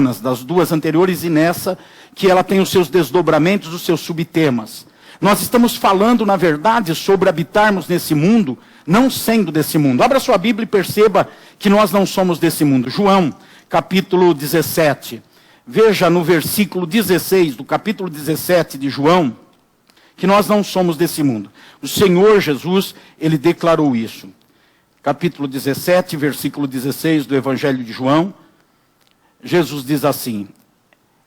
semanas, das duas anteriores e nessa, que ela tem os seus desdobramentos, os seus subtemas. Nós estamos falando, na verdade, sobre habitarmos nesse mundo, não sendo desse mundo. Abra sua Bíblia e perceba que nós não somos desse mundo. João, capítulo 17. Veja no versículo 16 do capítulo 17 de João, que nós não somos desse mundo. O Senhor Jesus, Ele declarou isso. Capítulo 17, versículo 16 do Evangelho de João. Jesus diz assim: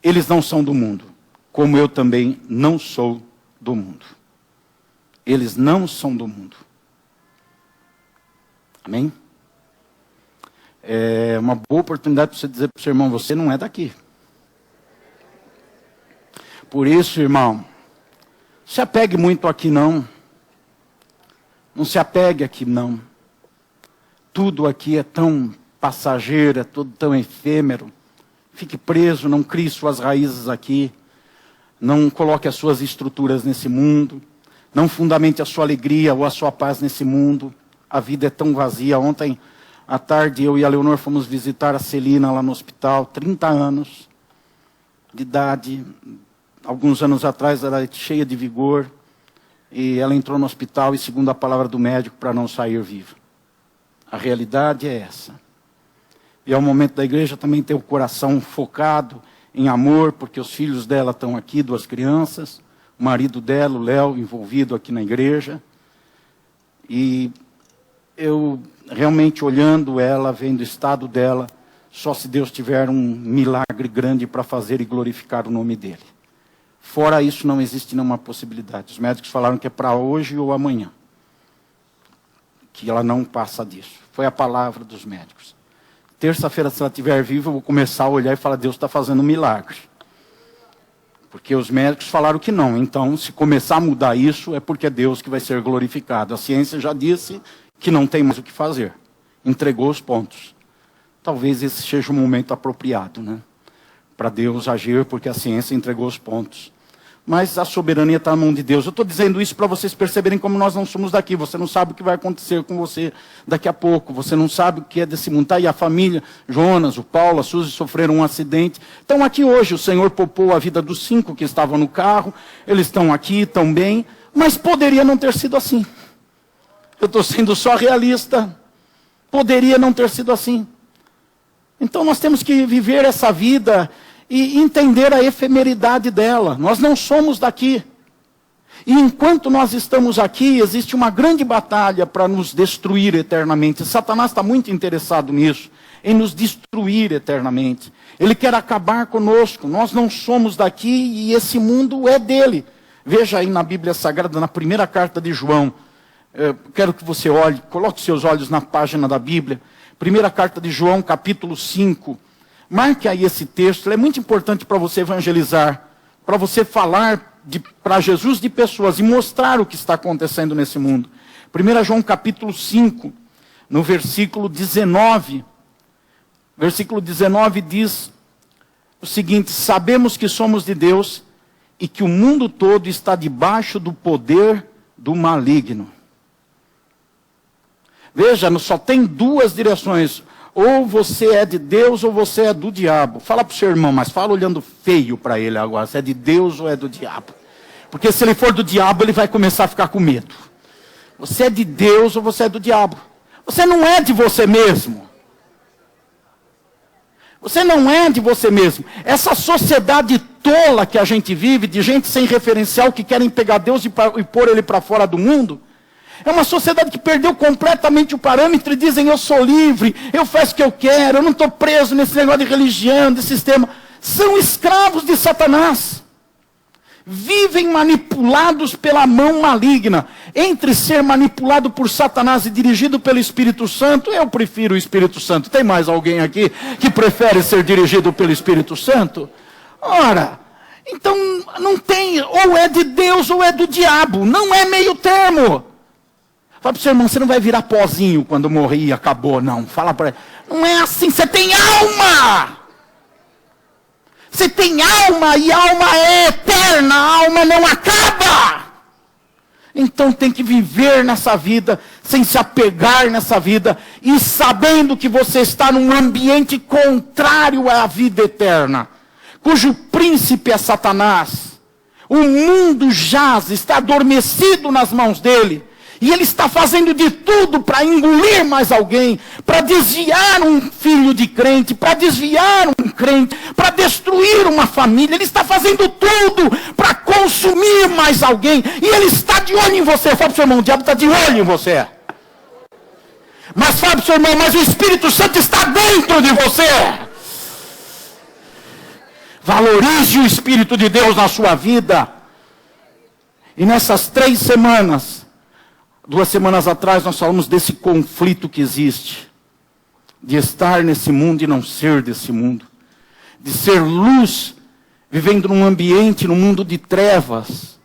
eles não são do mundo, como eu também não sou do mundo. Eles não são do mundo. Amém? É uma boa oportunidade para você dizer para o seu irmão: você não é daqui. Por isso, irmão, não se apegue muito aqui não. Não se apegue aqui não. Tudo aqui é tão passageiro, é tudo tão efêmero. Fique preso, não crie suas raízes aqui. Não coloque as suas estruturas nesse mundo. Não fundamente a sua alegria ou a sua paz nesse mundo. A vida é tão vazia. Ontem à tarde eu e a Leonor fomos visitar a Celina lá no hospital. 30 anos de idade. Alguns anos atrás ela era cheia de vigor. E ela entrou no hospital e, segundo a palavra do médico, para não sair viva. A realidade é essa. E é o momento da igreja também ter o coração focado em amor, porque os filhos dela estão aqui, 2 crianças. O marido dela, o Léo, envolvido aqui na igreja. E eu realmente olhando ela, vendo o estado dela, só se Deus tiver um milagre grande para fazer e glorificar o nome dele. Fora isso, não existe nenhuma possibilidade. Os médicos falaram que é para hoje ou amanhã. Que ela não passa disso. Foi a palavra dos médicos. Terça-feira, se ela estiver viva, eu vou começar a olhar e falar: Deus está fazendo um milagre. Porque os médicos falaram que não. Então, se começar a mudar isso, é porque é Deus que vai ser glorificado. A ciência já disse que não tem mais o que fazer. Entregou os pontos. Talvez esse seja o momento apropriado, né? Para Deus agir, porque a ciência entregou os pontos. Mas a soberania está na mão de Deus. Eu estou dizendo isso para vocês perceberem como nós não somos daqui. Você não sabe o que vai acontecer com você daqui a pouco. Você não sabe o que é desse mundo. Está aí a família, Jonas, o Paulo, a Suzy sofreram um acidente. Estão aqui hoje. O Senhor poupou a vida dos 5 que estavam no carro. Eles estão aqui, estão bem. Mas poderia não ter sido assim. Eu estou sendo só realista. Poderia não ter sido assim. Então nós temos que viver essa vida e entender a efemeridade dela. Nós não somos daqui. E enquanto nós estamos aqui, existe uma grande batalha para nos destruir eternamente. Satanás está muito interessado nisso, em nos destruir eternamente. Ele quer acabar conosco. Nós não somos daqui e esse mundo é dele. Veja aí na Bíblia Sagrada, na primeira carta de João. Quero que você olhe, coloque seus olhos na página da Bíblia. Primeira carta de João, capítulo 5. Marque aí esse texto, ele é muito importante para você evangelizar, para você falar para Jesus de pessoas e mostrar o que está acontecendo nesse mundo. 1 João capítulo 5, no versículo 19. Versículo 19 diz o seguinte: sabemos que somos de Deus e que o mundo todo está debaixo do poder do maligno. Veja, só tem 2 direções. Ou você é de Deus ou você é do diabo. Fala para o seu irmão, mas fala olhando feio para ele agora. Se é de Deus ou é do diabo. Porque se ele for do diabo, ele vai começar a ficar com medo. Você é de Deus ou você é do diabo. Você não é de você mesmo. Você não é de você mesmo. Essa sociedade tola que a gente vive, de gente sem referencial, que querem pegar Deus e pôr ele para fora do mundo, é uma sociedade que perdeu completamente o parâmetro e dizem: eu sou livre, eu faço o que eu quero, eu não estou preso nesse negócio de religião, de sistema. São escravos de Satanás. Vivem manipulados pela mão maligna. Entre ser manipulado por Satanás e dirigido pelo Espírito Santo, eu prefiro o Espírito Santo. Tem mais alguém aqui que prefere ser dirigido pelo Espírito Santo? Ora, então não tem, ou é de Deus ou é do diabo. Não é meio termo. Fala para o seu irmão: você não vai virar pozinho quando morrer e acabou, não. Fala para ele: não é assim, você tem alma. Você tem alma e a alma é eterna, a alma não acaba. Então tem que viver nessa vida, sem se apegar nessa vida, e sabendo que você está num ambiente contrário à vida eterna, cujo príncipe é Satanás. O mundo jaz, está adormecido nas mãos dele, e ele está fazendo de tudo para engolir mais alguém, para desviar um filho de crente, para desviar um crente, para destruir uma família. Ele está fazendo tudo para consumir mais alguém, e ele está de olho em você. Fala para o seu irmão, o diabo está de olho em você. Mas fala para o seu irmão, mas o Espírito Santo está dentro de você. Valorize o Espírito de Deus na sua vida. E nessas 3 semanas, 2 semanas atrás, nós falamos desse conflito que existe. De estar nesse mundo e não ser desse mundo. De ser luz, vivendo num ambiente, num mundo de trevas.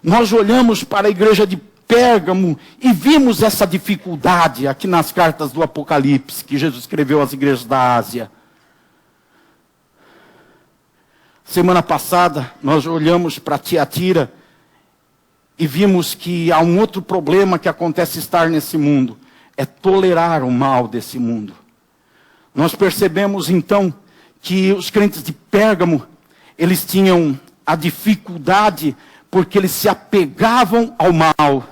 Nós olhamos para a igreja de Pérgamo e vimos essa dificuldade aqui nas cartas do Apocalipse, que Jesus escreveu às igrejas da Ásia. Semana passada, nós olhamos para Tiatira e vimos que há um outro problema que acontece estar nesse mundo. É tolerar o mal desse mundo. Nós percebemos então que os crentes de Pérgamo, eles tinham a dificuldade porque eles se apegavam ao mal.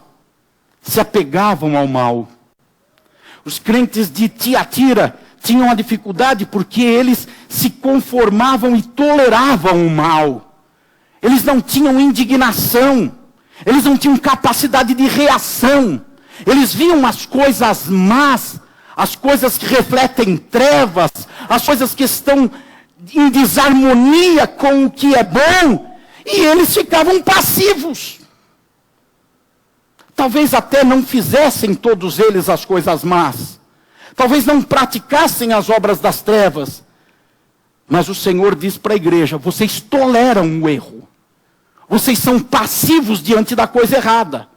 Se apegavam ao mal. Os crentes de Tiatira tinham a dificuldade porque eles se conformavam e toleravam o mal. Eles não tinham indignação. Eles não tinham capacidade de reação. Eles viam as coisas más, as coisas que refletem trevas, as coisas que estão em desarmonia com o que é bom, e eles ficavam passivos. Talvez até não fizessem todos eles as coisas más. Talvez não praticassem as obras das trevas. Mas o Senhor diz para a igreja, vocês toleram o erro. Vocês são passivos diante da coisa errada.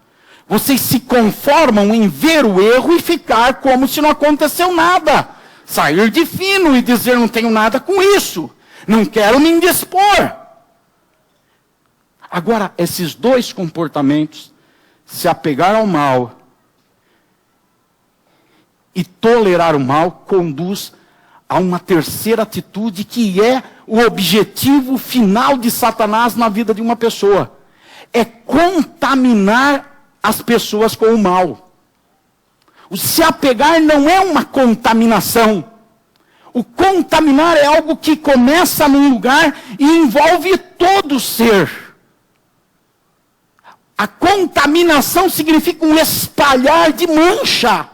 Vocês se conformam em ver o erro e ficar como se não aconteceu nada. Sair de fino e dizer, não tenho nada com isso. Não quero me indispor. Agora, esses 2 comportamentos, se apegar ao mal e tolerar o mal, conduz a uma terceira atitude que é o objetivo final de Satanás na vida de uma pessoa. É contaminar as pessoas com o mal. O se apegar não é uma contaminação. O contaminar é algo que começa num lugar e envolve todo o ser. A contaminação significa um espalhar de mancha,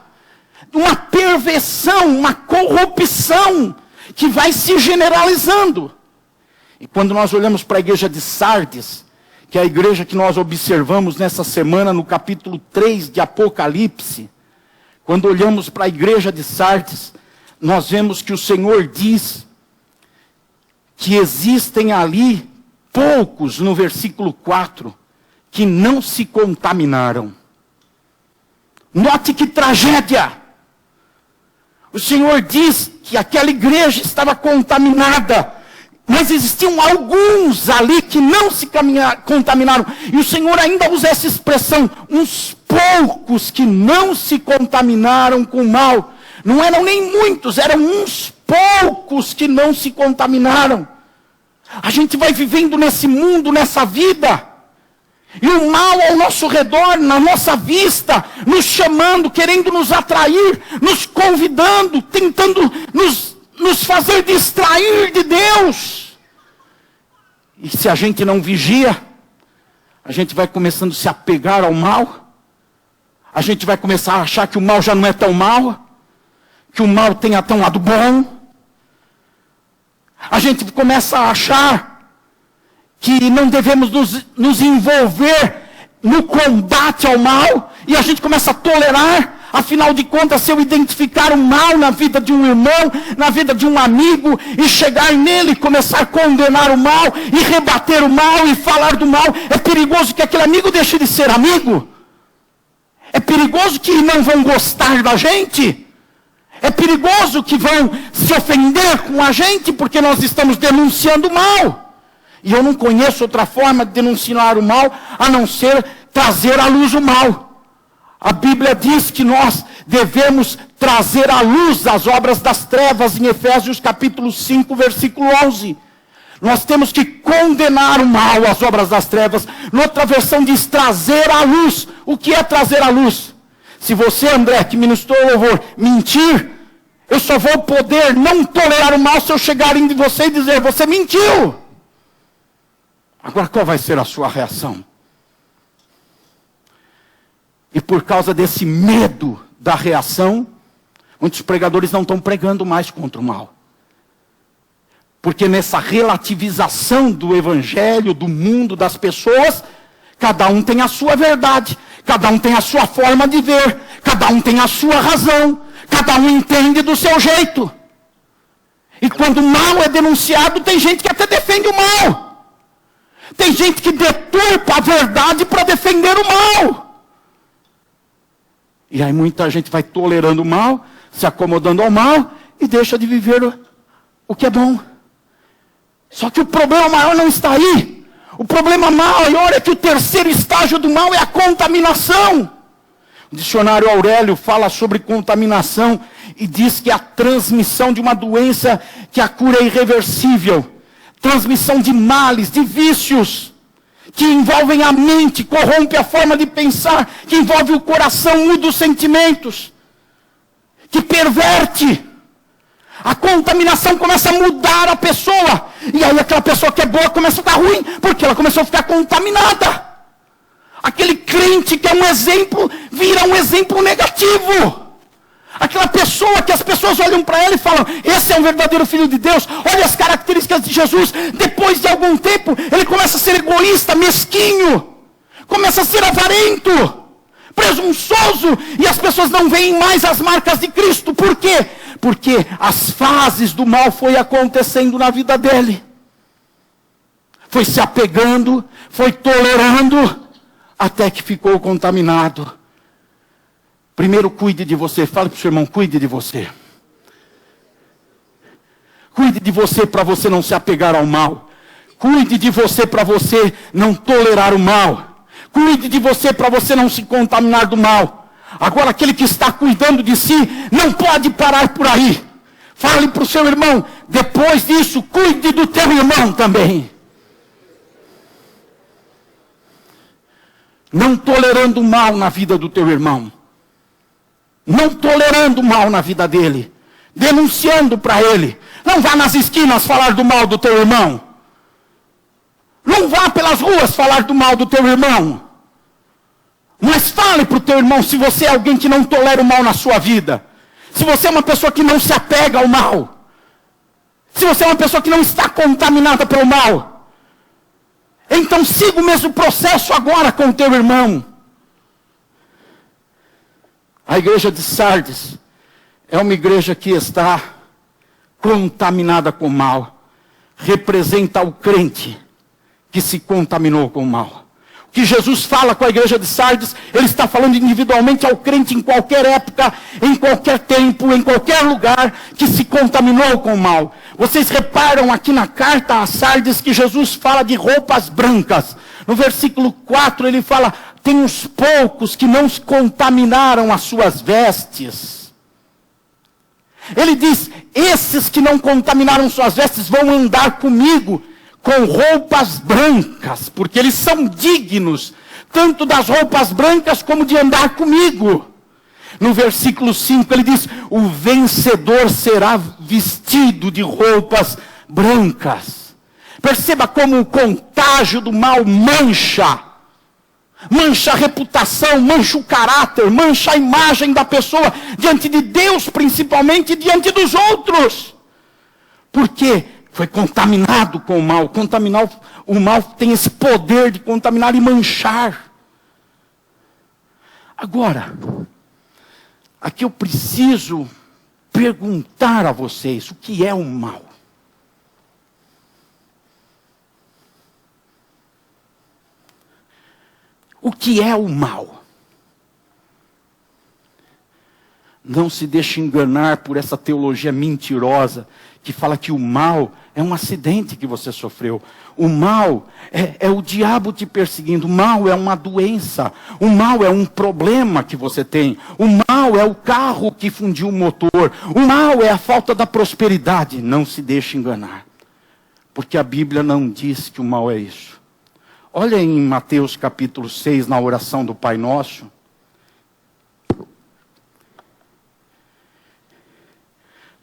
uma perversão, uma corrupção que vai se generalizando. E quando nós olhamos para a igreja de Sardes, que é a igreja que nós observamos nessa semana no capítulo 3 de Apocalipse, quando olhamos para a igreja de Sardes, nós vemos que o Senhor diz que existem ali poucos, no versículo 4, que não se contaminaram. Note que tragédia! O Senhor diz que aquela igreja estava contaminada, mas existiam alguns ali que não se contaminaram. E o Senhor ainda usa essa expressão, uns poucos que não se contaminaram com o mal. Não eram nem muitos, eram uns poucos que não se contaminaram. A gente vai vivendo nesse mundo, nessa vida, e o mal ao nosso redor, na nossa vista, nos chamando, querendo nos atrair, nos convidando, tentando nos fazer distrair de Deus. E se a gente não vigia, a gente vai começando a se apegar ao mal. A gente vai começar a achar que o mal já não é tão mal, que o mal tem até um lado bom. A gente começa a achar que não devemos nos envolver no combate ao mal, e a gente começa a tolerar. Afinal de contas, se eu identificar o mal na vida de um irmão, na vida de um amigo, e chegar nele e começar a condenar o mal, e rebater o mal, e falar do mal, é perigoso que aquele amigo deixe de ser amigo. É perigoso que não vão gostar da gente. É perigoso que vão se ofender com a gente, porque nós estamos denunciando o mal. E eu não conheço outra forma de denunciar o mal, a não ser trazer à luz o mal. A Bíblia diz que nós devemos trazer à luz as obras das trevas, em Efésios capítulo 5, versículo 11. Nós temos que condenar o mal, as obras das trevas. Noutra versão diz trazer à luz. O que é trazer à luz? Se você, André, que ministrou o louvor, mentir, eu só vou poder não tolerar o mal se eu chegar em você e dizer, você mentiu. Agora qual vai ser a sua reação? E por causa desse medo da reação, muitos pregadores não estão pregando mais contra o mal. Porque nessa relativização do evangelho, do mundo, das pessoas, cada um tem a sua verdade, cada um tem a sua forma de ver, cada um tem a sua razão, cada um entende do seu jeito. E quando o mal é denunciado, tem gente que até defende o mal. Tem gente que deturpa a verdade para defender o mal. E aí muita gente vai tolerando o mal, se acomodando ao mal, e deixa de viver o que é bom. Só que o problema maior não está aí. O problema maior é que o terceiro estágio do mal é a contaminação. O dicionário Aurélio fala sobre contaminação e diz que é a transmissão de uma doença que a cura é irreversível. Transmissão de males, de vícios, que envolvem a mente, corrompe a forma de pensar, que envolve o coração, muda os sentimentos, que perverte. A contaminação começa a mudar a pessoa. E aí aquela pessoa que é boa começa a ficar ruim, porque ela começou a ficar contaminada. Aquele crente que é um exemplo, vira um exemplo negativo. Aquela pessoa que as pessoas olham para ela e falam, esse é um verdadeiro filho de Deus, olha as características de Jesus. Depois de algum tempo, ele começa a ser egoísta, mesquinho, começa a ser avarento, presunçoso, e as pessoas não veem mais as marcas de Cristo. Por quê? Porque as fases do mal foi acontecendo na vida dele. Foi se apegando, foi tolerando, até que ficou contaminado. Primeiro, cuide de você. Fale para o seu irmão, cuide de você. Cuide de você para você não se apegar ao mal. Cuide de você para você não tolerar o mal. Cuide de você para você não se contaminar do mal. Agora, aquele que está cuidando de si, não pode parar por aí. Fale para o seu irmão, depois disso, cuide do teu irmão também. Não tolerando o mal na vida do teu irmão. Não tolerando o mal na vida dele. Denunciando para ele. Não vá nas esquinas falar do mal do teu irmão. Não vá pelas ruas falar do mal do teu irmão. Mas fale para o teu irmão se você é alguém que não tolera o mal na sua vida. Se você é uma pessoa que não se apega ao mal. Se você é uma pessoa que não está contaminada pelo mal. Então siga o mesmo processo agora com o teu irmão. A igreja de Sardes é uma igreja que está contaminada com o mal. Representa o crente que se contaminou com o mal. O que Jesus fala com a igreja de Sardes, ele está falando individualmente ao crente em qualquer época, em qualquer tempo, em qualquer lugar, que se contaminou com o mal. Vocês reparam aqui na carta a Sardes que Jesus fala de roupas brancas. No versículo 4 ele fala, tem uns poucos que não se contaminaram as suas vestes. Ele diz, esses que não contaminaram suas vestes vão andar comigo com roupas brancas, porque eles são dignos, tanto das roupas brancas como de andar comigo. No versículo 5 ele diz, o vencedor será vestido de roupas brancas. Perceba como o contágio do mal mancha a reputação, mancha o caráter, mancha a imagem da pessoa, diante de Deus principalmente, e diante dos outros. Por quê? Foi contaminado com o mal. O mal tem esse poder de contaminar e manchar. Agora, aqui eu preciso perguntar a vocês, o que é o mal? O que é o mal? Não se deixe enganar por essa teologia mentirosa, que fala que o mal é um acidente que você sofreu. O mal é o diabo te perseguindo. O mal é uma doença. O mal é um problema que você tem. O mal é o carro que fundiu o motor. O mal é a falta da prosperidade. Não se deixe enganar. Porque a Bíblia não diz que o mal é isso. Olha em Mateus capítulo 6, na oração do Pai Nosso.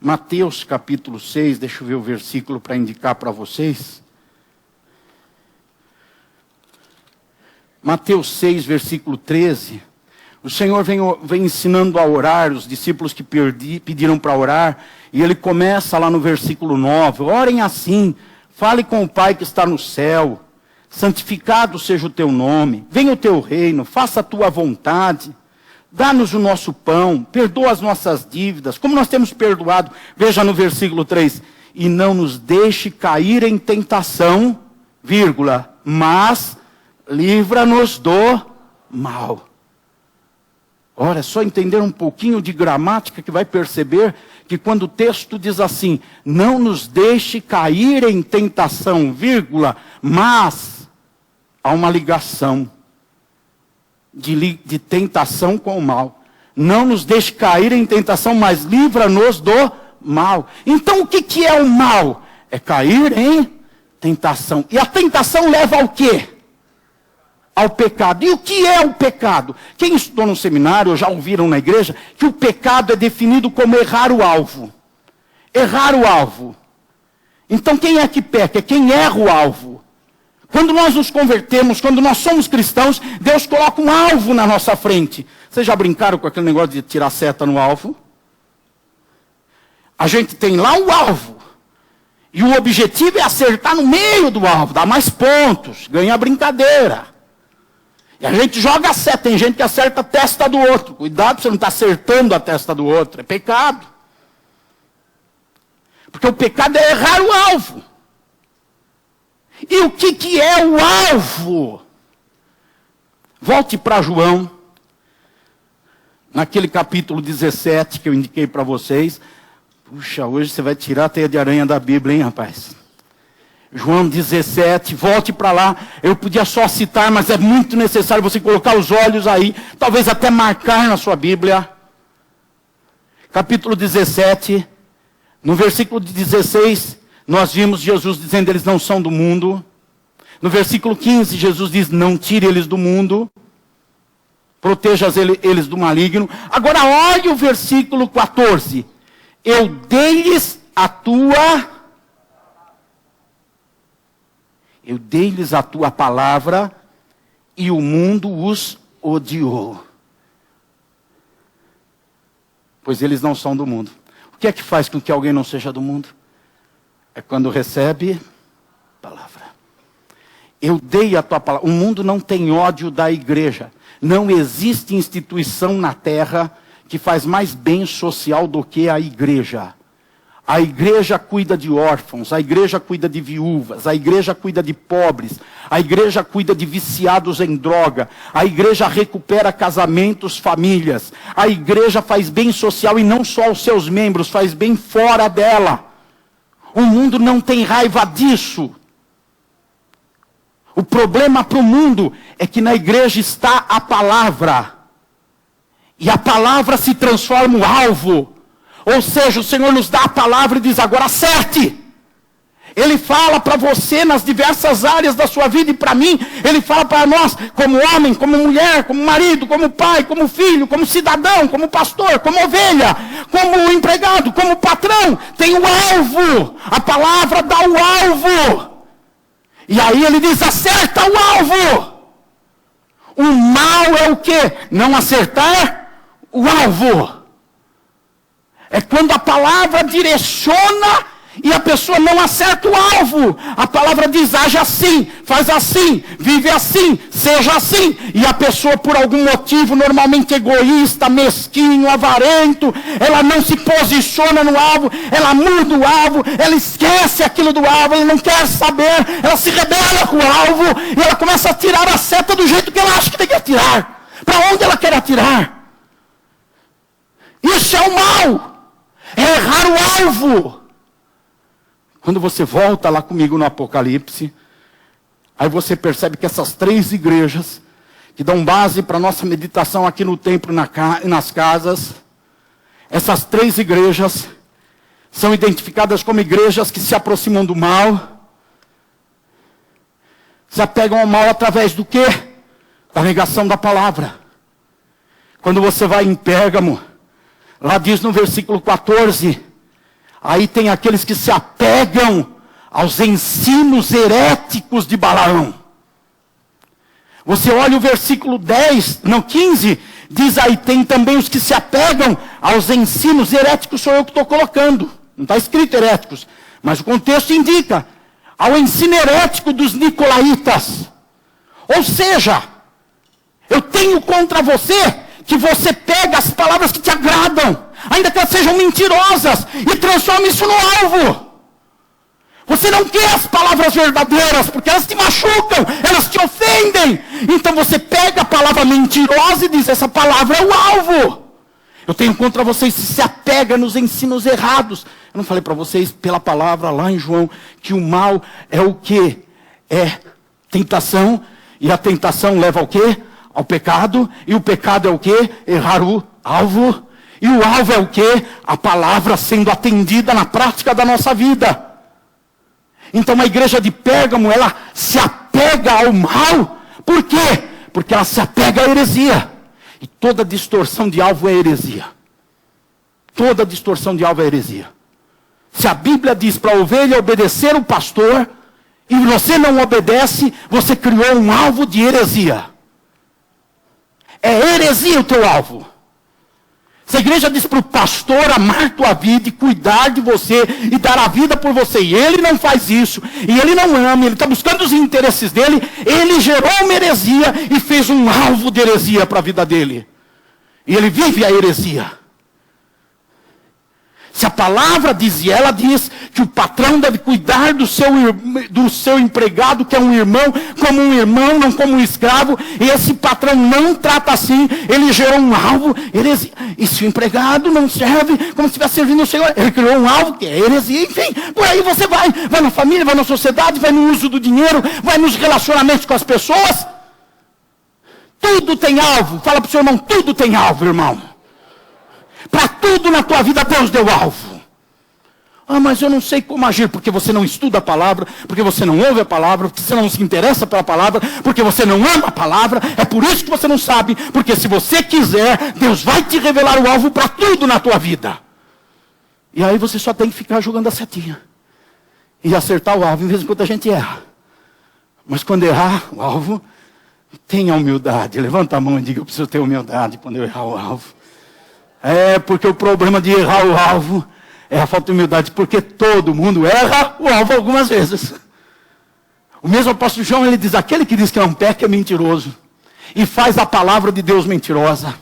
Mateus capítulo 6, deixa eu ver o versículo para indicar para vocês. Mateus 6, versículo 13. O Senhor vem ensinando a orar, os discípulos que pediram para orar. E ele começa lá no versículo 9. Orem assim, fale com o Pai que está no céu. Santificado seja o teu nome. Venha o teu reino, faça a tua vontade. Dá-nos o nosso pão, perdoa as nossas dívidas, como nós temos perdoado. Veja no versículo 3. E não nos deixe cair em tentação, vírgula, mas livra-nos do mal. Ora, é só entender um pouquinho de gramática que vai perceber que quando o texto diz assim, não nos deixe cair em tentação, vírgula, mas há uma ligação de tentação com o mal. Não nos deixe cair em tentação, mas livra-nos do mal. Então o que é o mal? É cair em tentação. E a tentação leva ao quê? Ao pecado. E o que é o pecado? Quem estudou no seminário, ou já ouviram na igreja, que o pecado é definido como errar o alvo. Errar o alvo. Então quem é que peca? É quem erra o alvo. Quando nós nos convertemos, quando nós somos cristãos, Deus coloca um alvo na nossa frente. Vocês já brincaram com aquele negócio de tirar seta no alvo? A gente tem lá o alvo. E o objetivo é acertar no meio do alvo, dar mais pontos, ganhar brincadeira. E a gente joga a seta, tem gente que acerta a testa do outro. Cuidado para você não estar acertando a testa do outro, é pecado. Porque o pecado é errar o alvo. E o que é o alvo? Volte para João, naquele capítulo 17 que eu indiquei para vocês. Puxa, hoje você vai tirar a teia de aranha da Bíblia, hein, rapaz? João 17, volte para lá. Eu podia só citar, mas é muito necessário você colocar os olhos aí, talvez até marcar na sua Bíblia. Capítulo 17, no versículo 16... nós vimos Jesus dizendo, eles não são do mundo. No versículo 15, Jesus diz, não tire eles do mundo. Proteja eles do maligno. Agora olhe o versículo 14. Eu dei-lhes a tua palavra e o mundo os odiou. Pois eles não são do mundo. O que é que faz com que alguém não seja do mundo? É quando recebe palavra. Eu dei a tua palavra. O mundo não tem ódio da igreja. Não existe instituição na terra que faz mais bem social do que a igreja. A igreja cuida de órfãos, a igreja cuida de viúvas, a igreja cuida de pobres, a igreja cuida de viciados em droga, a igreja recupera casamentos, famílias, a igreja faz bem social e não só aos seus membros, faz bem fora dela. O mundo não tem raiva disso. O problema para o mundo é que na igreja está a palavra. E a palavra se transforma no alvo. Ou seja, o Senhor nos dá a palavra e diz, agora acerte. Ele fala para você nas diversas áreas da sua vida e para mim, Ele fala para nós, como homem, como mulher, como marido, como pai, como filho, como cidadão, como pastor, como ovelha, como empregado, como patrão. Tem o alvo, a palavra dá o alvo. E aí Ele diz, acerta o alvo. O mal é o quê? Não acertar o alvo. É quando a palavra direciona e a pessoa não acerta o alvo. A palavra diz, age assim, faz assim, vive assim, seja assim. E a pessoa, por algum motivo, normalmente egoísta, mesquinho, avarento, ela não se posiciona no alvo, ela muda o alvo, ela esquece aquilo do alvo, ela não quer saber, ela se rebela com o alvo, e ela começa a tirar a seta do jeito que ela acha que tem que atirar. Para onde ela quer atirar? E Isso é o mal. É errar o alvo. Quando você volta lá comigo no Apocalipse, aí você percebe que essas 3 igrejas, que dão base para a nossa meditação aqui no templo e nas casas, essas 3 igrejas são identificadas como igrejas que se aproximam do mal, se apegam ao mal através do quê? Da negação da palavra. Quando você vai em Pérgamo, lá diz no versículo 14, aí tem aqueles que se apegam aos ensinos heréticos de Balaão. Você olha o versículo 15, diz aí, tem também os que se apegam aos ensinos heréticos, sou eu que estou colocando. Não está escrito heréticos, mas o contexto indica, ao ensino herético dos nicolaítas. Ou seja, eu tenho contra você que você pega as palavras que te agradam, ainda que elas sejam mentirosas, e transforma isso no alvo. Você não quer as palavras verdadeiras, porque elas te machucam, elas te ofendem. Então você pega a palavra mentirosa e diz, essa palavra é o alvo. Eu tenho contra vocês que se apega nos ensinos errados. Eu não falei para vocês, pela palavra lá em João, que o mal é o quê? É tentação, e a tentação leva ao quê? Ao pecado, e o pecado é o quê? Errar o alvo. E o alvo é o quê? A palavra sendo atendida na prática da nossa vida. Então a igreja de Pérgamo, ela se apega ao mal. Por quê? Porque ela se apega à heresia. E toda distorção de alvo é heresia. Toda distorção de alvo é heresia. Se a Bíblia diz para a ovelha obedecer o pastor, e você não obedece, você criou um alvo de heresia. É heresia o teu alvo. Se a igreja diz para o pastor amar tua vida e cuidar de você e dar a vida por você, e ele não faz isso, e ele não ama, ele está buscando os interesses dele, ele gerou uma heresia e fez um alvo de heresia para a vida dele. E ele vive a heresia. Se a palavra diz, e ela diz, que o patrão deve cuidar do seu empregado, que é um irmão, como um irmão, não como um escravo, e esse patrão não trata assim, ele gerou um alvo, heresia. E se o empregado não serve como se estivesse servindo o Senhor, ele criou um alvo, que é heresia, enfim, por aí você vai na família, vai na sociedade, vai no uso do dinheiro, vai nos relacionamentos com as pessoas, tudo tem alvo. Fala para o seu irmão, tudo tem alvo, irmão. Para tudo na tua vida Deus deu alvo. Ah, mas eu não sei como agir, porque você não estuda a palavra, porque você não ouve a palavra, porque você não se interessa pela palavra, porque você não ama a palavra, é por isso que você não sabe, porque se você quiser, Deus vai te revelar o alvo para tudo na tua vida. E aí você só tem que ficar jogando a setinha e acertar o alvo, em vez de quando a gente erra. Mas quando errar o alvo, tenha humildade, levanta a mão e diga, eu preciso ter humildade quando eu errar o alvo. É, porque o problema de errar o alvo é a falta de humildade, porque todo mundo erra o alvo algumas vezes. O mesmo apóstolo João, ele diz, aquele que diz que não peca é mentiroso, e faz a palavra de Deus mentirosa.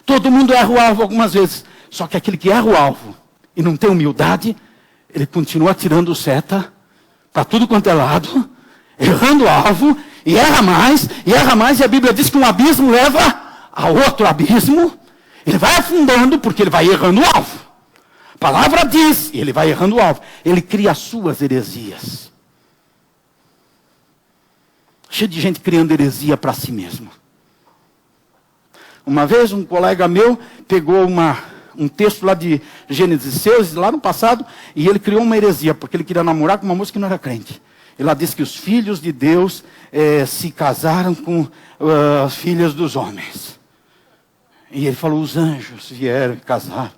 Todo mundo erra o alvo algumas vezes, só que aquele que erra o alvo, e não tem humildade, ele continua tirando seta, para tudo quanto é lado, errando o alvo, e erra mais, e a Bíblia diz que um abismo leva a outro abismo. Ele vai afundando porque ele vai errando o alvo. A palavra diz, e ele vai errando o alvo. Ele cria as suas heresias. Cheio de gente criando heresia para si mesmo. Uma vez um colega meu pegou um texto lá de Gênesis 6, lá no passado, e ele criou uma heresia, porque ele queria namorar com uma moça que não era crente. E lá diz que os filhos de Deus se casaram com as filhas dos homens. E ele falou, os anjos vieram e casaram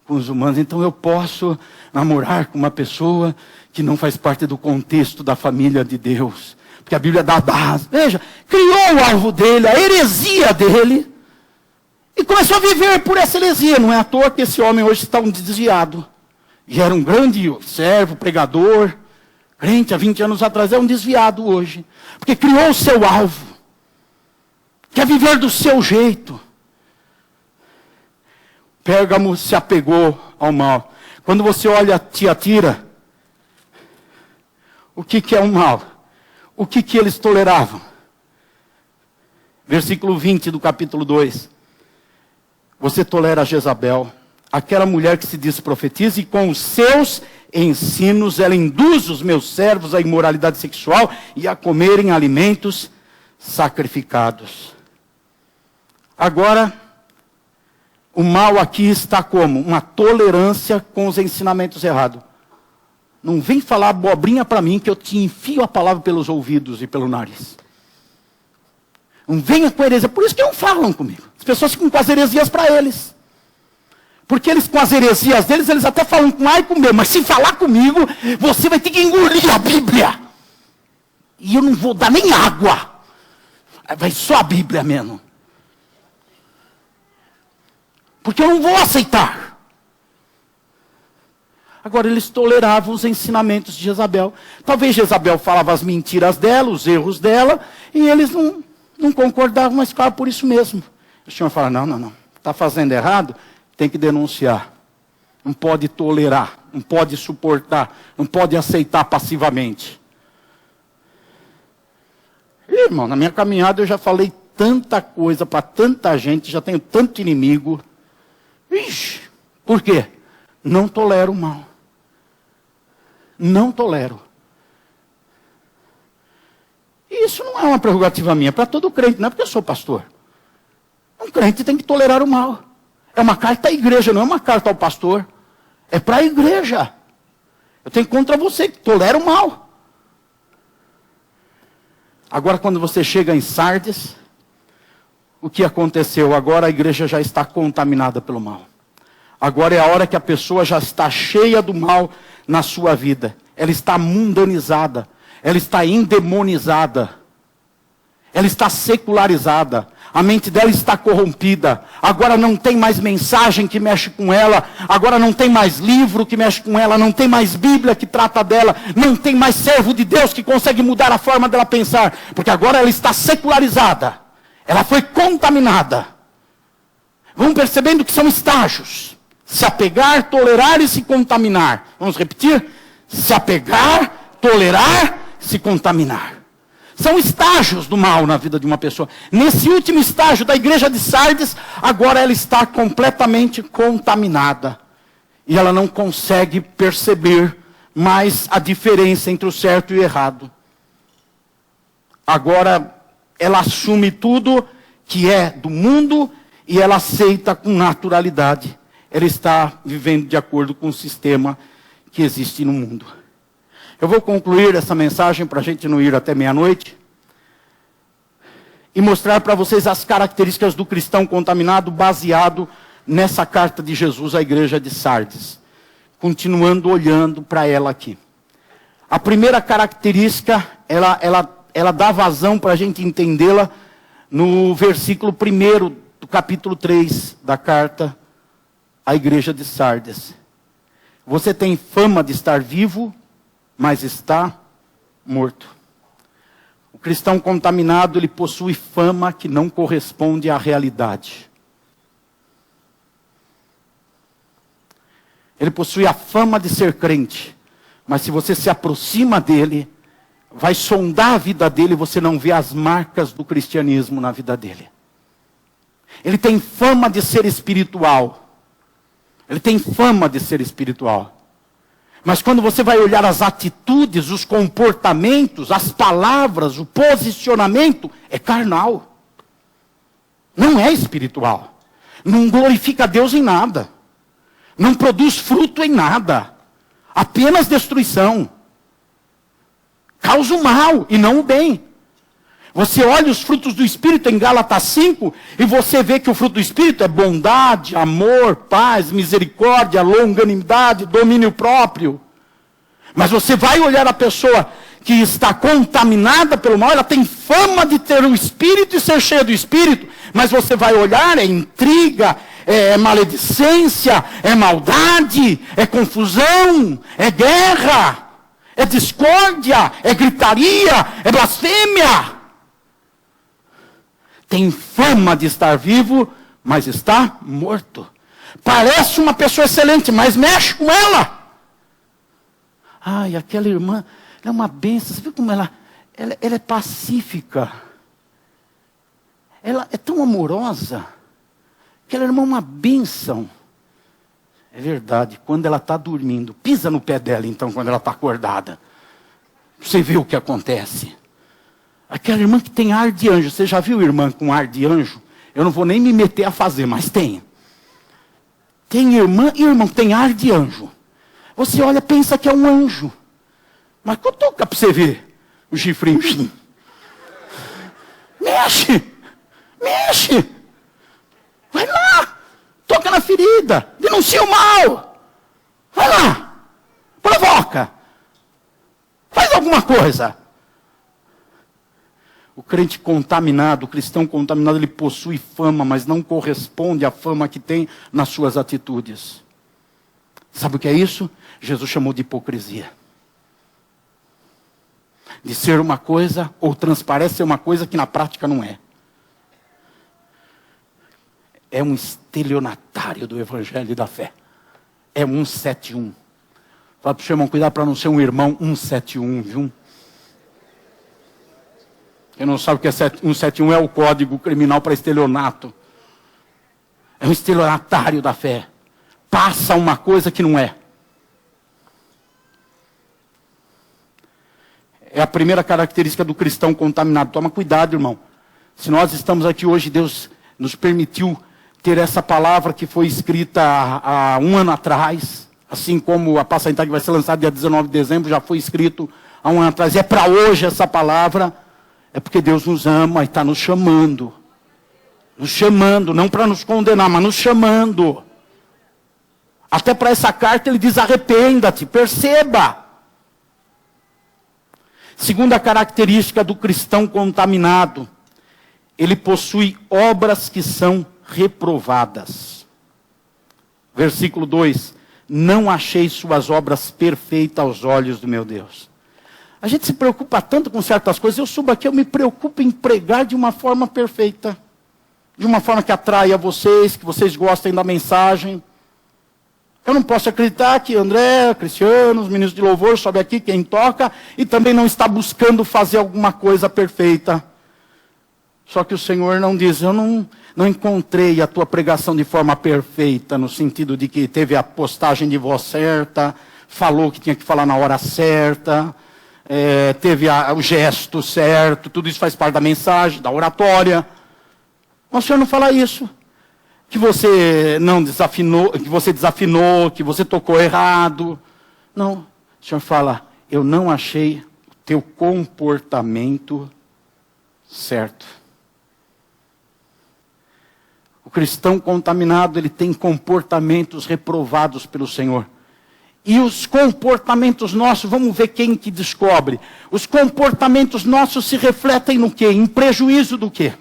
com os humanos, então eu posso namorar com uma pessoa que não faz parte do contexto da família de Deus. Porque a Bíblia dá a base. Veja, criou o alvo dele, a heresia dele, e começou a viver por essa heresia. Não é à toa que esse homem hoje está um desviado. E era um grande servo, pregador, crente há 20 anos atrás, é um desviado hoje. Porque criou o seu alvo. Quer viver do seu jeito. Pérgamo se apegou ao mal. Quando você olha Tiatira, o que é o mal? O que eles toleravam? Versículo 20 do capítulo 2. Você tolera Jezabel, aquela mulher que se diz profetiza, e com os seus ensinos ela induz os meus servos à imoralidade sexual e a comerem alimentos sacrificados. Agora, o mal aqui está como? Uma tolerância com os ensinamentos errados. Não vem falar abobrinha para mim que eu te enfio a palavra pelos ouvidos e pelo nariz. Não venha com heresia. Por isso que não falam comigo. As pessoas ficam com as heresias para eles. Porque eles com as heresias deles, eles até falam com A e com B. Mas se falar comigo, você vai ter que engolir a Bíblia. E eu não vou dar nem água. Vai só a Bíblia mesmo. Porque eu não vou aceitar. Agora, eles toleravam os ensinamentos de Jezabel. Talvez Jezabel falava as mentiras dela, os erros dela, e eles não concordavam, mas ficavam por isso mesmo. O Senhor fala, não. Está fazendo errado, tem que denunciar. Não pode tolerar, não pode suportar, não pode aceitar passivamente. Irmão, na minha caminhada eu já falei tanta coisa para tanta gente, já tenho tanto inimigo. Ixi, por quê? Não tolero o mal. Não tolero. E isso não é uma prerrogativa minha, para todo crente, não é porque eu sou pastor. Um crente tem que tolerar o mal. É uma carta à igreja, não é uma carta ao pastor. É para a igreja. Eu tenho contra você que tolera o mal. Agora, quando você chega em Sardes, o que aconteceu? Agora a igreja já está contaminada pelo mal. Agora é a hora que a pessoa já está cheia do mal na sua vida. Ela está mundanizada. Ela está endemonizada. Ela está secularizada. A mente dela está corrompida. Agora não tem mais mensagem que mexe com ela. Agora não tem mais livro que mexe com ela. Não tem mais Bíblia que trata dela. Não tem mais servo de Deus que consegue mudar a forma dela pensar. Porque agora ela está secularizada. Ela foi contaminada. Vamos percebendo que são estágios. Se apegar, tolerar e se contaminar. Vamos repetir? Se apegar, tolerar, se contaminar. São estágios do mal na vida de uma pessoa. Nesse último estágio da igreja de Sardes, agora ela está completamente contaminada. E ela não consegue perceber mais a diferença entre o certo e o errado. Agora ela assume tudo que é do mundo e ela aceita com naturalidade. Ela está vivendo de acordo com o sistema que existe no mundo. Eu vou concluir essa mensagem para a gente não ir até meia-noite. E mostrar para vocês as características do cristão contaminado baseado nessa carta de Jesus à igreja de Sardes. Continuando olhando para ela aqui. A primeira característica, ela dá vazão para a gente entendê-la no versículo 1 do capítulo 3 da carta à igreja de Sardes. Você tem fama de estar vivo, mas está morto. O cristão contaminado, ele possui fama que não corresponde à realidade. Ele possui a fama de ser crente, mas se você se aproxima dele, vai sondar a vida dele, você não vê as marcas do cristianismo na vida dele. Ele tem fama de ser espiritual. Ele tem fama de ser espiritual. Mas quando você vai olhar as atitudes, os comportamentos, as palavras, o posicionamento, é carnal. Não é espiritual. Não glorifica Deus em nada. Não produz fruto em nada. Apenas destruição. Causa o mal e não o bem. Você olha os frutos do Espírito em Gálatas 5 e você vê que o fruto do Espírito é bondade, amor, paz, misericórdia, longanimidade, domínio próprio. Mas você vai olhar a pessoa que está contaminada pelo mal, ela tem fama de ter o Espírito e ser cheia do Espírito, mas você vai olhar, é intriga, é maledicência, é maldade, é confusão, é guerra, é discórdia, é gritaria, é blasfêmia. Tem fama de estar vivo, mas está morto. Parece uma pessoa excelente, mas mexe com ela. Ai, aquela irmã, ela é uma bênção. Você viu como ela é pacífica. Ela é tão amorosa. Aquela irmã é uma bênção. É verdade, quando ela está dormindo, pisa no pé dela então, quando ela está acordada. Você vê o que acontece. Aquela irmã que tem ar de anjo, você já viu irmã com ar de anjo? Eu não vou nem me meter a fazer, mas tem. Tem irmã e irmão que tem ar de anjo. Você olha, pensa que é um anjo. Mas cutuca para você ver o chifrinho. Mexe! Mexe! Vai lá! Toca na ferida! Denuncia o mal! Vai lá! Provoca! Faz alguma coisa! O crente contaminado, o cristão contaminado, ele possui fama, mas não corresponde à fama que tem nas suas atitudes. Sabe o que é isso? Jesus chamou de hipocrisia. De ser uma coisa, ou transparece ser uma coisa que na prática não é. É um estelionatário do evangelho e da fé. É um 171. Fala para o seu irmão, cuidado para não ser um irmão 171, viu? Quem não sabe o que é 171 é o código criminal para estelionato. É um estelionatário da fé. Passa uma coisa que não é. É a primeira característica do cristão contaminado. Toma cuidado, irmão. Se nós estamos aqui hoje, Deus nos permitiu ter essa palavra que foi escrita há um ano atrás. Assim como a passagem que vai ser lançada dia 19 de dezembro, já foi escrito há um ano atrás. É para hoje essa palavra. É porque Deus nos ama e está nos chamando. Nos chamando, não para nos condenar, mas nos chamando. Até para essa carta ele diz, arrependa-te, perceba. Segunda característica do cristão contaminado, ele possui obras que são reprovadas. Versículo 2, não achei suas obras perfeitas aos olhos do meu Deus. A gente se preocupa tanto com certas coisas, eu subo aqui, eu me preocupo em pregar de uma forma perfeita. De uma forma que atraia vocês, que vocês gostem da mensagem. Eu não posso acreditar que André, Cristiano, os meninos de louvor, sobe aqui quem toca, e também não está buscando fazer alguma coisa perfeita. Só que o Senhor não diz, eu não encontrei a tua pregação de forma perfeita, no sentido de que teve a postagem de voz certa, falou o que tinha que falar na hora certa, teve o gesto certo, tudo isso faz parte da mensagem, da oratória. Mas o Senhor não fala isso. Que você não desafinou, que você tocou errado. Não, o Senhor fala, eu não achei o teu comportamento certo. O cristão contaminado, ele tem comportamentos reprovados pelo Senhor. E os comportamentos nossos, vamos ver quem que descobre. Os comportamentos nossos se refletem no quê? Em prejuízo do quê?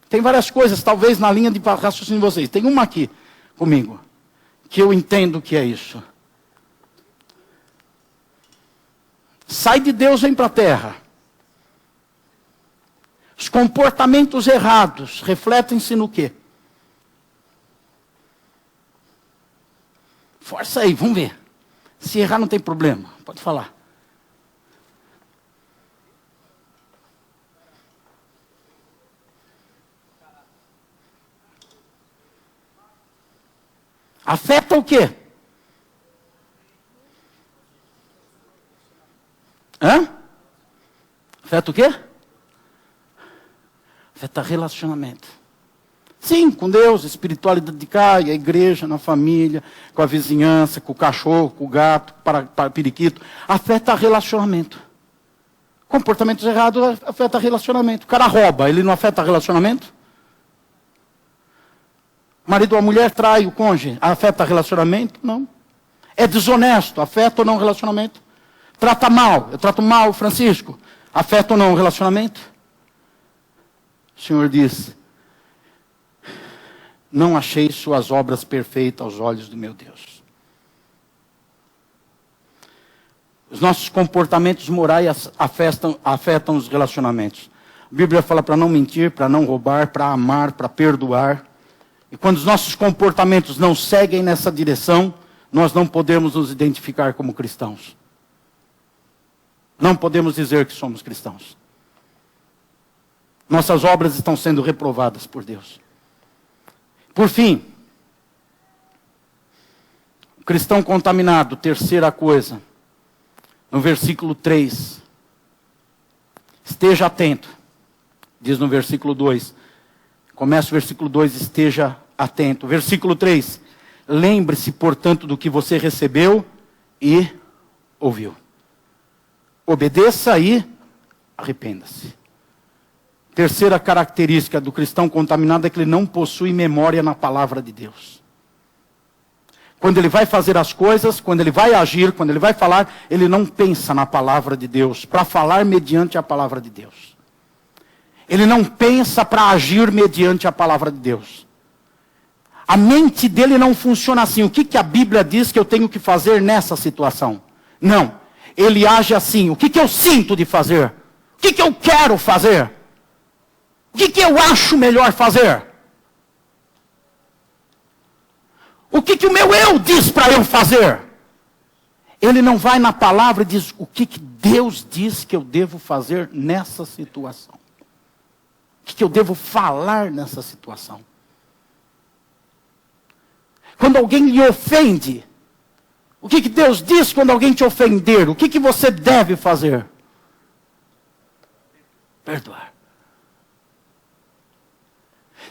Tem várias coisas, talvez, na linha de raciocínio de vocês. Tem uma aqui comigo, que eu entendo que é isso. Sai de Deus, vem para a terra. Os comportamentos errados refletem-se no quê? Força aí, vamos ver. Se errar não tem problema, pode falar. Afeta o quê? Afeta o quê? Afeta relacionamento. Sim, com Deus, espiritualidade de cá, a igreja, na família, com a vizinhança, com o cachorro, com o gato, para periquito. Afeta relacionamento. Comportamentos errados afeta relacionamento. O cara rouba, ele não afeta relacionamento? Marido ou mulher trai o cônjuge, afeta relacionamento? Não. É desonesto, afeta ou não o relacionamento? Trata mal, eu trato mal o Francisco, afeta ou não o relacionamento? O Senhor diz, não achei suas obras perfeitas aos olhos do meu Deus. Os nossos comportamentos morais afetam os relacionamentos. A Bíblia fala para não mentir, para não roubar, para amar, para perdoar. E quando os nossos comportamentos não seguem nessa direção, nós não podemos nos identificar como cristãos. Não podemos dizer que somos cristãos. Nossas obras estão sendo reprovadas por Deus. Por fim, o cristão contaminado, terceira coisa, no versículo 3. Esteja atento, diz no versículo 2. Começa o versículo 2, esteja atento. Versículo 3, lembre-se, portanto, do que você recebeu e ouviu. Obedeça e arrependa-se. Terceira característica do cristão contaminado é que ele não possui memória na palavra de Deus. Quando ele vai fazer as coisas, quando ele vai agir, quando ele vai falar, ele não pensa na palavra de Deus, para falar mediante a palavra de Deus. Ele não pensa para agir mediante a palavra de Deus. A mente dele não funciona assim. O que a Bíblia diz que eu tenho que fazer nessa situação? Não. Ele age assim. O que eu sinto de fazer? O que eu quero fazer? O que eu acho melhor fazer? O que o meu eu diz para eu fazer? Ele não vai na palavra e diz o que Deus diz que eu devo fazer nessa situação. O que eu devo falar nessa situação. Quando alguém lhe ofende, o que Deus diz quando alguém te ofender? O que você deve fazer? Perdoar.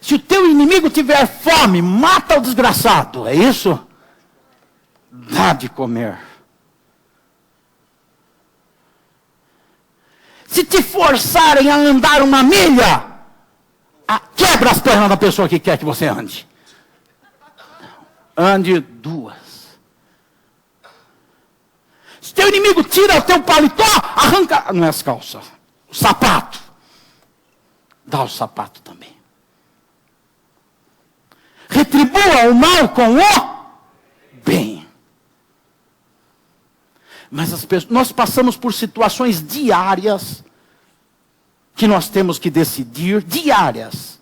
Se o teu inimigo tiver fome, mata o desgraçado. É isso? Dá de comer. Se te forçarem a andar uma milha, quebra as pernas da pessoa que quer que você ande. Ande 2. Se teu inimigo tira o teu paletó, arranca, não é as calças, o sapato. Dá o sapato também. Retribua o mal com o bem. Mas nós passamos por situações diárias que nós temos que decidir, diárias.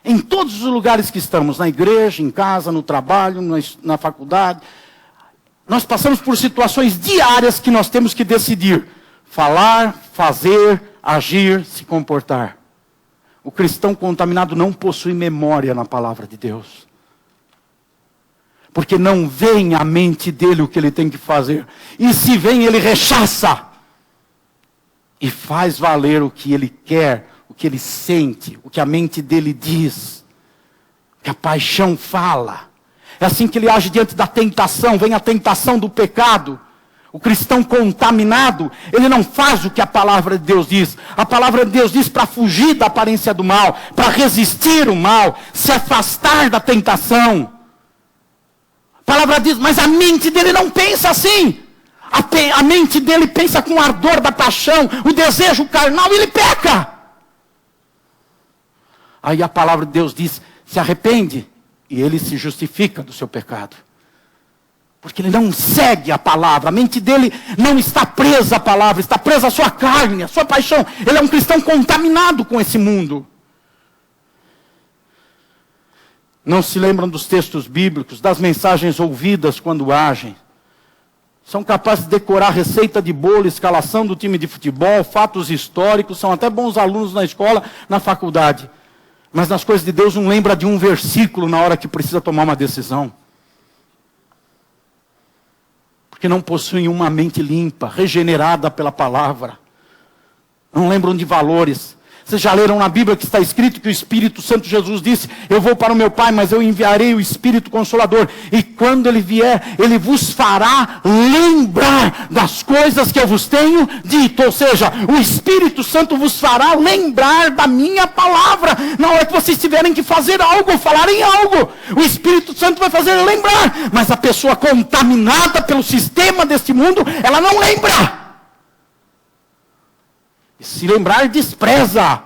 Em todos os lugares que estamos, na igreja, em casa, no trabalho, na faculdade. Nós passamos por situações diárias que nós temos que decidir. Falar, fazer, agir, se comportar. O cristão contaminado não possui memória na palavra de Deus. Porque não vem à mente dele o que ele tem que fazer. E se vem, ele rechaça. E faz valer o que ele quer, o que ele sente, o que a mente dele diz. O que a paixão fala. É assim que ele age diante da tentação. Vem a tentação do pecado. O cristão contaminado, ele não faz o que a palavra de Deus diz. A palavra de Deus diz para fugir da aparência do mal, para resistir o mal, se afastar da tentação. A palavra diz, mas a mente dele não pensa assim. A mente dele pensa com o ardor da paixão, o desejo carnal, e ele peca. Aí a palavra de Deus diz, se arrepende, e ele se justifica do seu pecado. Porque ele não segue a palavra. A mente dele não está presa à palavra. Está presa à sua carne, à sua paixão. Ele é um cristão contaminado com esse mundo. Não se lembram dos textos bíblicos, das mensagens ouvidas quando agem. São capazes de decorar receita de bolo, escalação do time de futebol, fatos históricos. São até bons alunos na escola, na faculdade. Mas nas coisas de Deus não lembra de um versículo na hora que precisa tomar uma decisão. Que não possuem uma mente limpa, regenerada pela palavra. Não lembram de valores. Vocês já leram na Bíblia que está escrito que o Espírito Santo, Jesus disse, eu vou para o meu Pai, mas eu enviarei o Espírito Consolador. E quando ele vier, ele vos fará lembrar das coisas que eu vos tenho dito. Ou seja, o Espírito Santo vos fará lembrar da minha palavra. Na hora que vocês tiverem que fazer algo, falarem algo, o Espírito Santo vai fazer lembrar. Mas a pessoa contaminada pelo sistema deste mundo, ela não lembra. Se lembrar, despreza.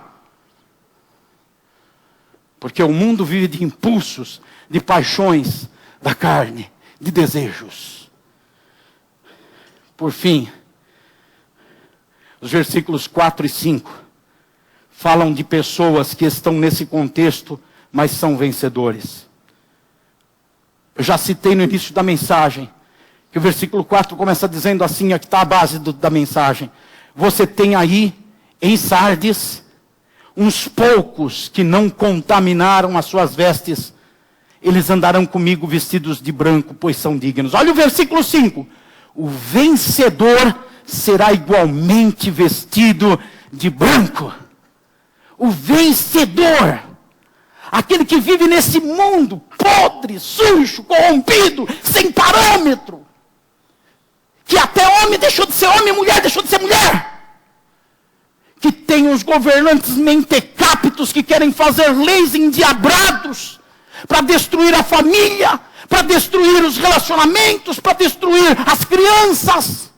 Porque o mundo vive de impulsos, de paixões da carne, de desejos. Por fim, os versículos 4 e 5 falam de pessoas que estão nesse contexto, mas são vencedores. Eu já citei no início da mensagem, que o versículo 4 começa dizendo assim, aqui está a base da mensagem. Você tem aí, em Sardes, uns poucos que não contaminaram as suas vestes Eles andarão comigo vestidos de branco, pois são dignos. Olha o versículo 5. O vencedor será igualmente vestido de branco. O vencedor, aquele que vive nesse mundo podre, sujo, corrompido, sem parâmetro, que até homem deixou de ser homem, mulher deixou de ser mulher, que tem os governantes mentecaptos que querem fazer leis endiabrados para destruir a família, para destruir os relacionamentos, para destruir as crianças.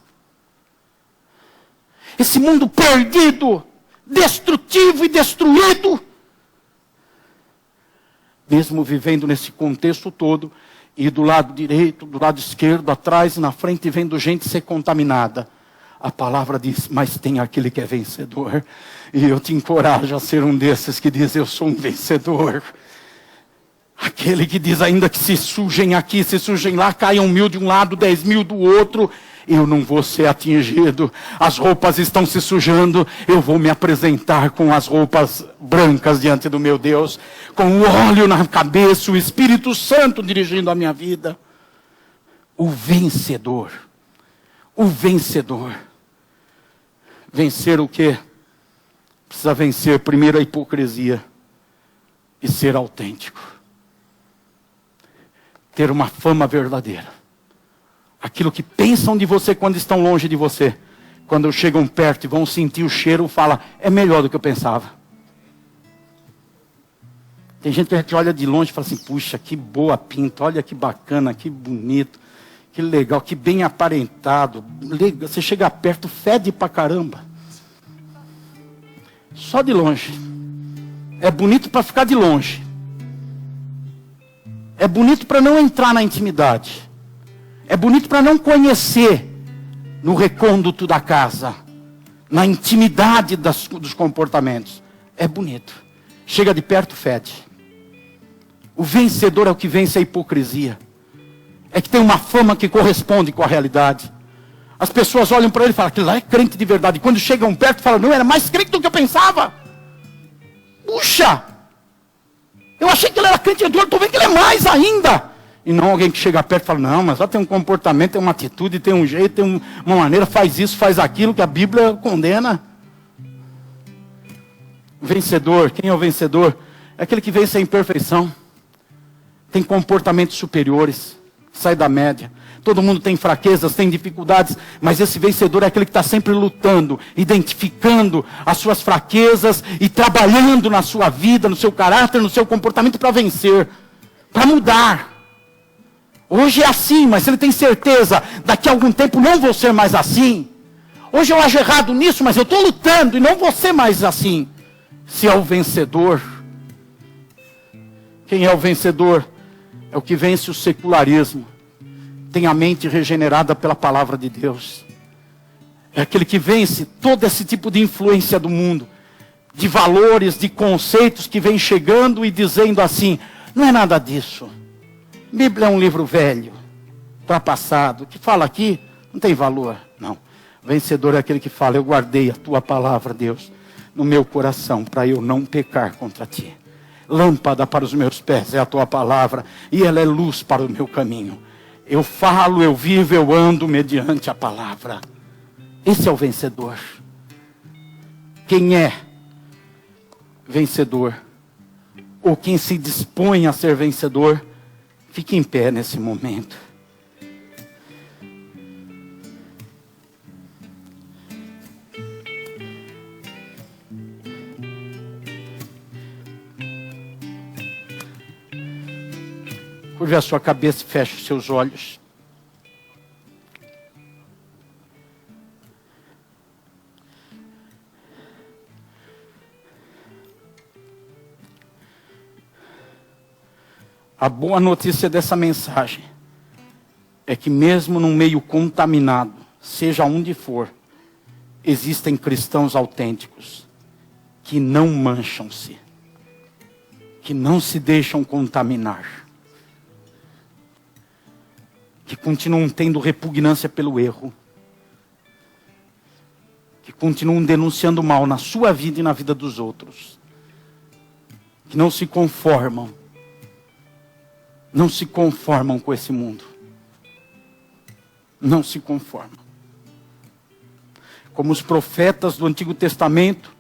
Esse mundo perdido, destrutivo e destruído, mesmo vivendo nesse contexto todo, e do lado direito, do lado esquerdo, atrás e na frente, vendo gente ser contaminada. A palavra diz, mas tem aquele que é vencedor. E eu te encorajo a ser um desses que diz, eu sou um vencedor. Aquele que diz, ainda que se sujem aqui, se sujem lá, caiam 1000 de um lado, 10.000 do outro, eu não vou ser atingido. As roupas estão se sujando, eu vou me apresentar com as roupas brancas diante do meu Deus, com o óleo na cabeça, o Espírito Santo dirigindo a minha vida. O vencedor. O vencedor. Vencer o quê? Precisa vencer primeiro a hipocrisia e ser autêntico. Ter uma fama verdadeira. Aquilo que pensam de você quando estão longe de você, quando chegam perto e vão sentir o cheiro, fala, é melhor do que eu pensava. Tem gente que olha de longe e fala assim, puxa, que boa pinta, olha que bacana, que bonito, que legal, que bem aparentado. Você chega perto, fede pra caramba. Só de longe. É bonito para ficar de longe. É bonito para não entrar na intimidade. É bonito para não conhecer no recôndito da casa, na intimidade dos comportamentos. É bonito. Chega de perto, fede. O vencedor é o que vence a hipocrisia. É que tem uma fama que corresponde com a realidade. As pessoas olham para ele e falam, aquilo lá é crente de verdade. E quando chegam perto, falam, não, era mais crente do que eu pensava. Puxa! Eu achei que ele era crente, eu estou vendo que ele é mais ainda. E não alguém que chega perto e fala, não, mas lá tem um comportamento, tem uma atitude, tem um jeito, tem uma maneira, faz isso, faz aquilo, que a Bíblia condena. Vencedor, quem é o vencedor? É aquele que vence a imperfeição. Tem comportamentos superiores, sai da média. Todo mundo tem fraquezas, tem dificuldades, mas esse vencedor é aquele que está sempre lutando, identificando as suas fraquezas e trabalhando na sua vida, no seu caráter, no seu comportamento para vencer, para mudar. Hoje é assim, mas ele tem certeza, daqui a algum tempo não vou ser mais assim. Hoje eu acho errado nisso, mas eu estou lutando e não vou ser mais assim. Se é o vencedor. Quem é o vencedor? É o que vence o secularismo. Tem a mente regenerada pela palavra de Deus. É aquele que vence todo esse tipo de influência do mundo. De valores, de conceitos que vem chegando e dizendo assim, não é nada disso. Bíblia é um livro velho, ultrapassado, que fala aqui, não tem valor. Não. Vencedor é aquele que fala, eu guardei a tua palavra, Deus, no meu coração, para eu não pecar contra ti. Lâmpada para os meus pés é a tua palavra, e ela é luz para o meu caminho. Eu falo, eu vivo, eu ando mediante a palavra. Esse é o vencedor. Quem é vencedor? Ou quem se dispõe a ser vencedor? Fique em pé nesse momento. Curve a sua cabeça e feche os seus olhos. A boa notícia dessa mensagem é que mesmo num meio contaminado, seja onde for, existem cristãos autênticos que não mancham-se, que não se deixam contaminar, que continuam tendo repugnância pelo erro, que continuam denunciando o mal na sua vida e na vida dos outros, que não se conformam não se conformam com esse mundo. Não se conformam. Como os profetas do Antigo Testamento,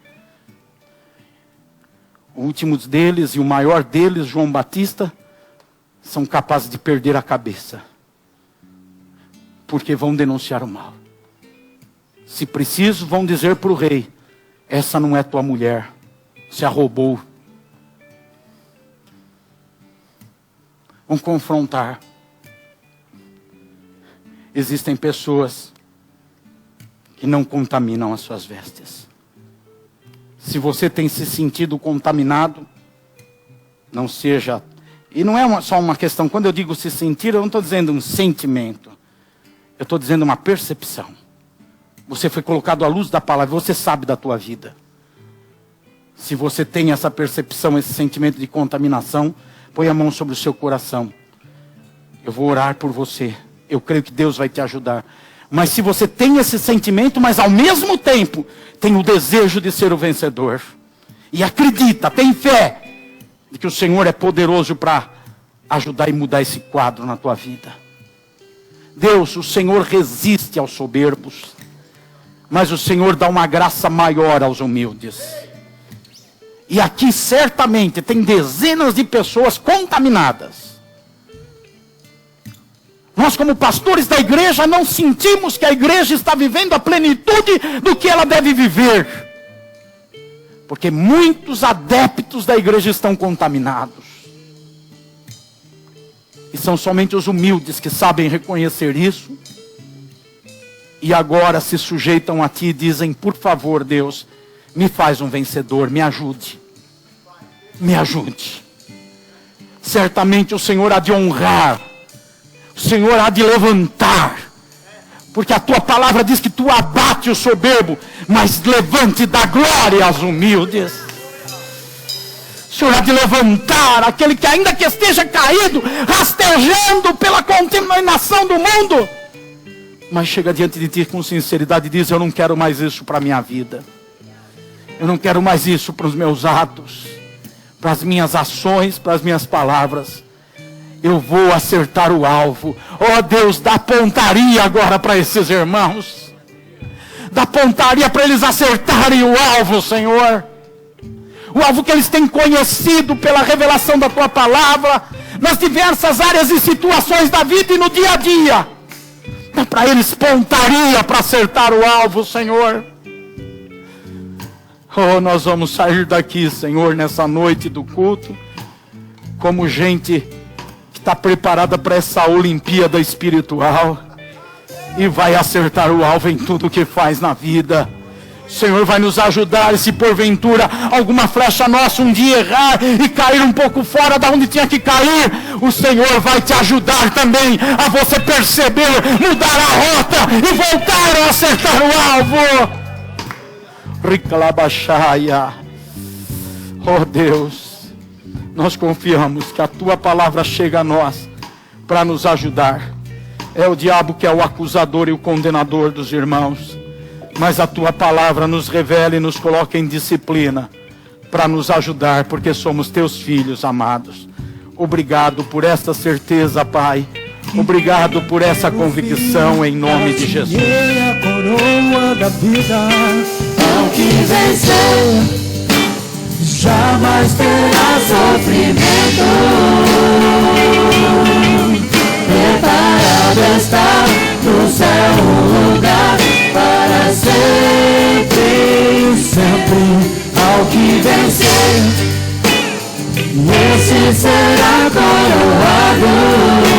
o último deles e o maior deles, João Batista, são capazes de perder a cabeça, porque vão denunciar o mal. Se preciso, vão dizer para o rei: essa não é tua mulher, você a roubou. Vão confrontar. Existem pessoas que não contaminam as suas vestes. Se você tem se sentido contaminado, não seja... E não é só uma questão, quando eu digo se sentir, eu não estou dizendo um sentimento. Eu estou dizendo uma percepção. Você foi colocado à luz da palavra, você sabe da tua vida. Se você tem essa percepção, esse sentimento de contaminação, põe a mão sobre o seu coração. Eu vou orar por você. Eu creio que Deus vai te ajudar. Mas se você tem esse sentimento, mas ao mesmo tempo tem o desejo de ser o vencedor, e acredita, tem fé de que o Senhor é poderoso para ajudar e mudar esse quadro na tua vida. Deus, o Senhor resiste aos soberbos, mas o Senhor dá uma graça maior aos humildes. E aqui certamente tem dezenas de pessoas contaminadas. Nós, como pastores da igreja, não sentimos que a igreja está vivendo a plenitude do que ela deve viver. Porque muitos adeptos da igreja estão contaminados. E são somente os humildes que sabem reconhecer isso. E agora se sujeitam a ti e dizem: por favor, Deus, me faz um vencedor, me ajude. Me ajude. Certamente o Senhor há de honrar. O Senhor há de levantar, porque a tua palavra diz que tu abate o soberbo, mas levante e dá glória aos humildes. O Senhor há de levantar aquele que ainda que esteja caído, rastejando pela contaminação do mundo, mas chega diante de ti com sinceridade e diz: eu não quero mais isso para a minha vida. Eu não quero mais isso para os meus atos, para as minhas ações, para as minhas palavras. Eu vou acertar o alvo. Oh Deus, dá pontaria agora para esses irmãos. Dá pontaria para eles acertarem o alvo, Senhor. O alvo que eles têm conhecido pela revelação da tua palavra, nas diversas áreas e situações da vida e no dia a dia. Dá para eles pontaria para acertar o alvo, Senhor. Oh, nós vamos sair daqui, Senhor, nessa noite do culto, como gente está preparada para essa Olimpíada espiritual e vai acertar o alvo em tudo que faz na vida. O Senhor vai nos ajudar. E se porventura alguma flecha nossa um dia errar e cair um pouco fora da onde tinha que cair, o Senhor vai te ajudar também a você perceber, mudar a rota e voltar a acertar o alvo. Riclabaxaia. Oh Deus, nós confiamos que a tua palavra chega a nós para nos ajudar. É o diabo que é o acusador e o condenador dos irmãos, mas a tua palavra nos revela e nos coloca em disciplina para nos ajudar, porque somos teus filhos amados. Obrigado por esta certeza, Pai. Obrigado por essa convicção, em nome de Jesus. A coroa da vida, ao que vencer jamais terá sofrimento. Preparado está no céu um lugar para sempre, sempre. Ao que vencer, esse será coroado.